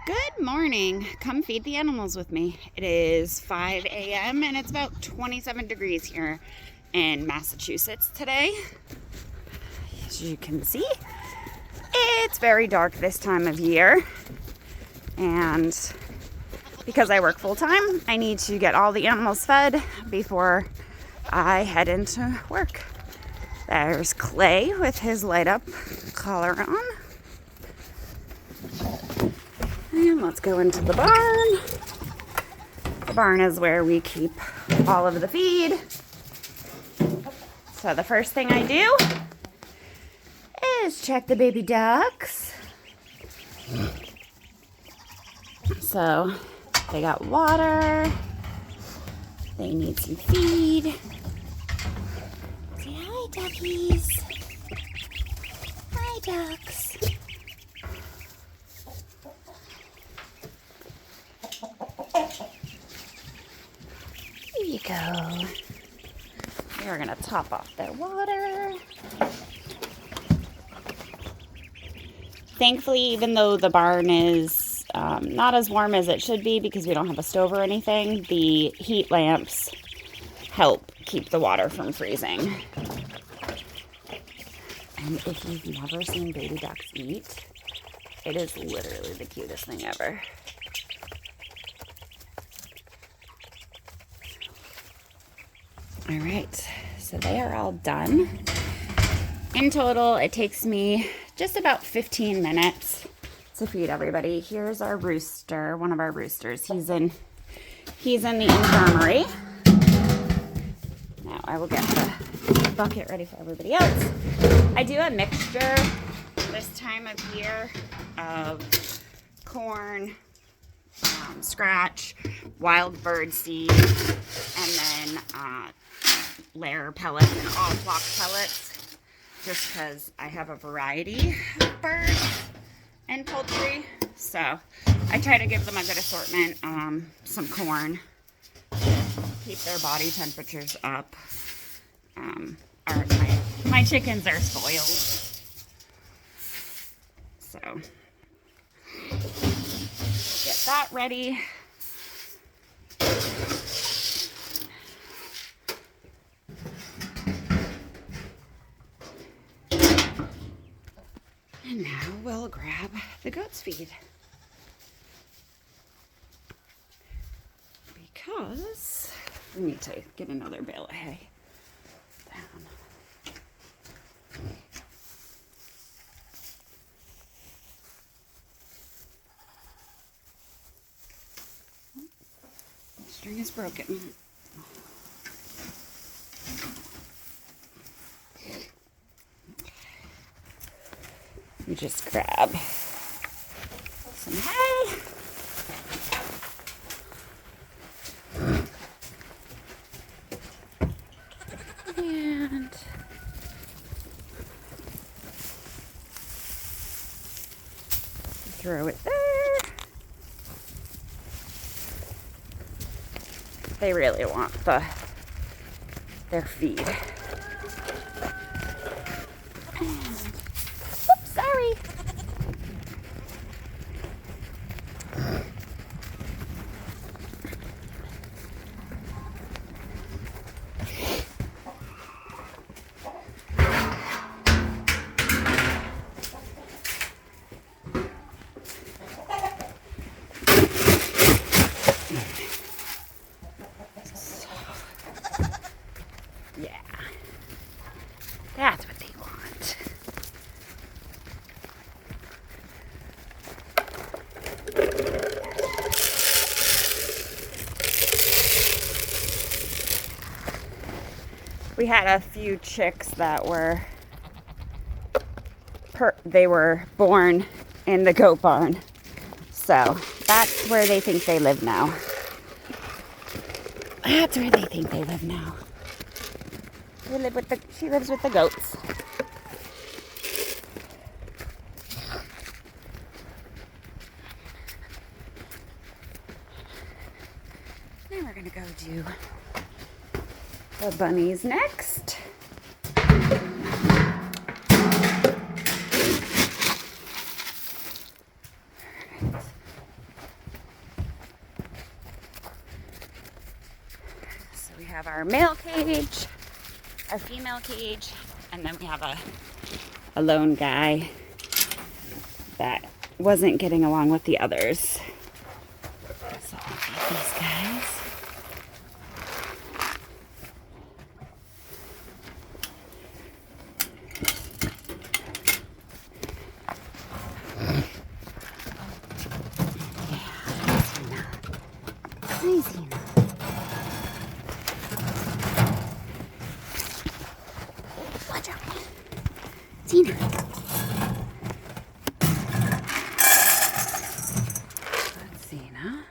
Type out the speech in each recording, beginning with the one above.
Good morning. Come feed the animals with me. It is 5 a.m. and it's about 27 degrees here in Massachusetts today. As you can see, it's very dark this time of year. And because I work full time, I need to get all the animals fed before I head into work. There's Clay with his light up collar on. And let's go into the barn. The barn is where we keep all of the feed. So the first thing I do is check the baby ducks. So they got water. They need some feed. Say hi, duckies. Hi, ducks. Here you go. We're gonna top off their water. Thankfully, even though the barn is not as warm as it should be because we don't have a stove or anything, the heat lamps help keep the water from freezing. And if you've never seen baby ducks eat, it is literally the cutest thing ever. All right, so they are all done. In total, it takes me just about 15 minutes to feed everybody. Here's our rooster, one of our roosters. He's in the infirmary. Now I will get the bucket ready for everybody else. I do a mixture this time of year of corn, scratch, wild bird seed, and then layer pellets and all flock pellets, just because I have a variety of birds and poultry. So I try to give them a good assortment, some corn, keep their body temperatures up. My chickens are spoiled. So get that ready. And now we'll grab the goat's feed. Because we need to get another bale of hay down. The string is broken. You just grab some hay. And throw it there. They really want their feed. Oops, sorry. Yeah, that's what they want. We had a few chicks that were born in the goat barn, so that's where they think they live now. That's where they think they live now. She lives with the goats. Then we're gonna go do the bunnies next. have our male cage, our female cage, and then we have a lone guy that wasn't getting along with the others. So I'll feed these guys. Easy. Watch out. Tina. That's Zena.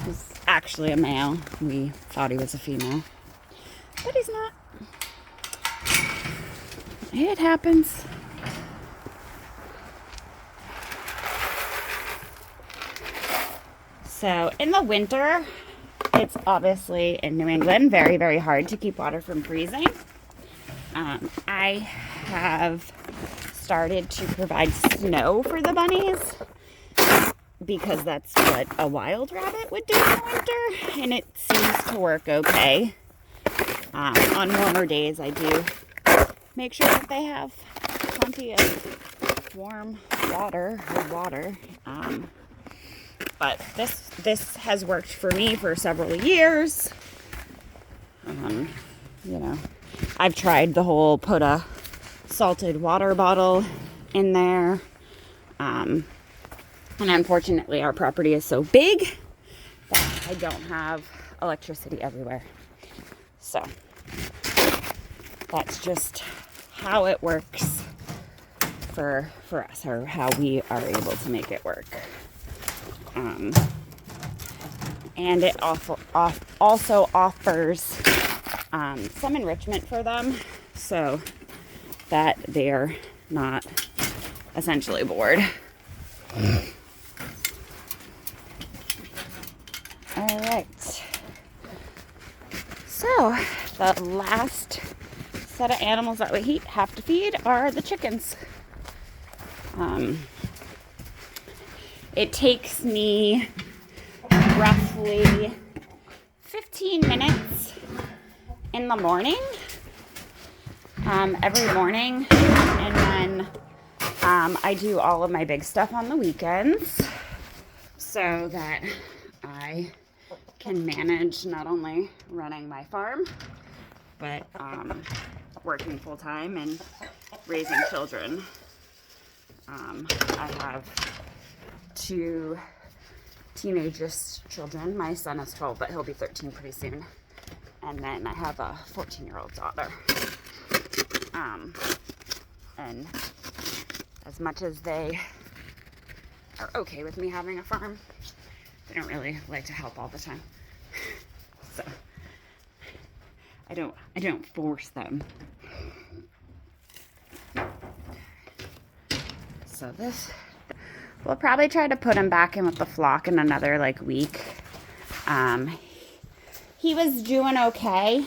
He's actually a male. We thought he was a female, but he's not. It happens. So in the winter, it's obviously in New England very, very hard to keep water from freezing. I have started to provide snow for the bunnies because that's what a wild rabbit would do in the winter, and it seems to work okay. On warmer days, I do make sure that they have plenty of warm water or water. But this has worked for me for several years. You know, I've tried the whole put a salted water bottle in there. And unfortunately our property is so big that I don't have electricity everywhere. So that's just how it works for us, or how we are able to make it work. And it also offers some enrichment for them so that they're not essentially bored. All right. So the last set of animals that we have to feed are the chickens. It takes me roughly 15 minutes in the morning, every morning, and then I do all of my big stuff on the weekends so that I can manage not only running my farm, but working full-time and raising children. I have 2 teenage children. My son is 12, but he'll be 13 pretty soon. And then I have a 14-year-old daughter. And as much as they are okay with me having a farm, they don't really like to help all the time. So I don't force them. So we'll probably try to put him back in with the flock in another week. He was doing okay.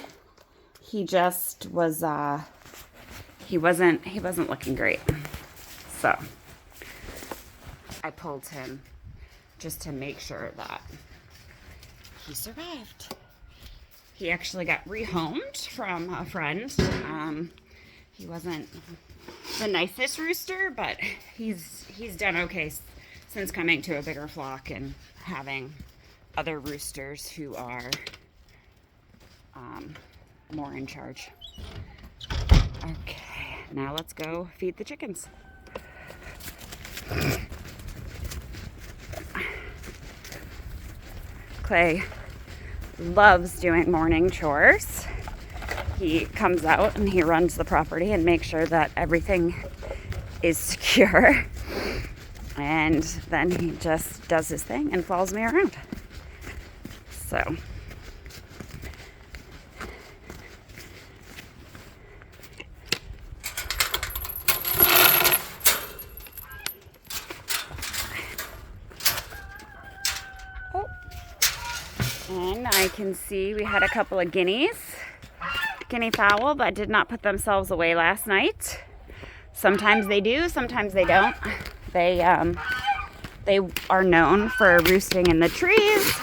He just was he wasn't looking great. So I pulled him just to make sure that he survived. He actually got rehomed from a friend. He wasn't the nicest rooster, but he's done okay since coming to a bigger flock and having other roosters who are more in charge. Okay, now let's go feed the chickens. Clay loves doing morning chores. He comes out and he runs the property and makes sure that everything is secure. And then he just does his thing and follows me around. So and I can see we had a couple of guinea fowl that did not put themselves away last night. Sometimes they do, sometimes they don't. They are known for roosting in the trees,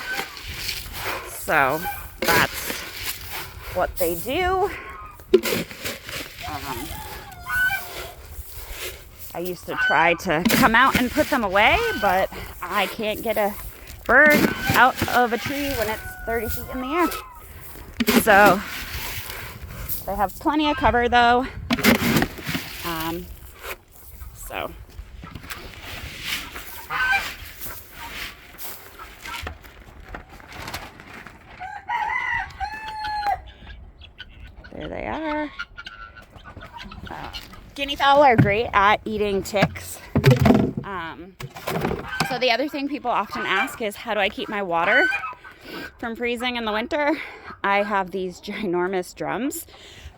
So that's what they do. I used to try to come out and put them away, but I can't get a bird out of a tree when it's 30 feet in the air. So they have plenty of cover though. So there they are. Guinea fowl are great at eating ticks. So the other thing people often ask is, how do I keep my water from freezing in the winter? I have these ginormous drums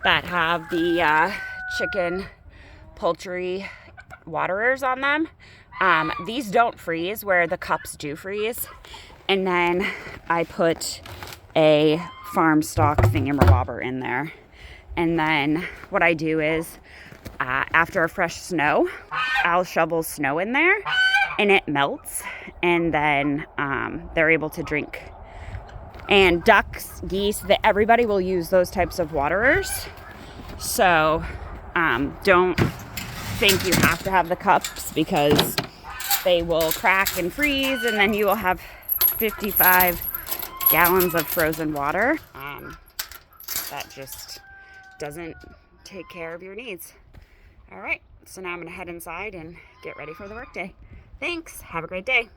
that have the chicken poultry waterers on them. These don't freeze, where the cups do freeze. And then I put a farm stock thingamabobber in there. And then what I do is, after a fresh snow, I'll shovel snow in there and it melts, and then they're able to drink. And ducks, geese, everybody will use those types of waterers. So don't think you have to have the cups, because they will crack and freeze, and then you will have 55 gallons of frozen water. That just doesn't take care of your needs. All right, so now I'm gonna head inside and get ready for the workday. Thanks, have a great day.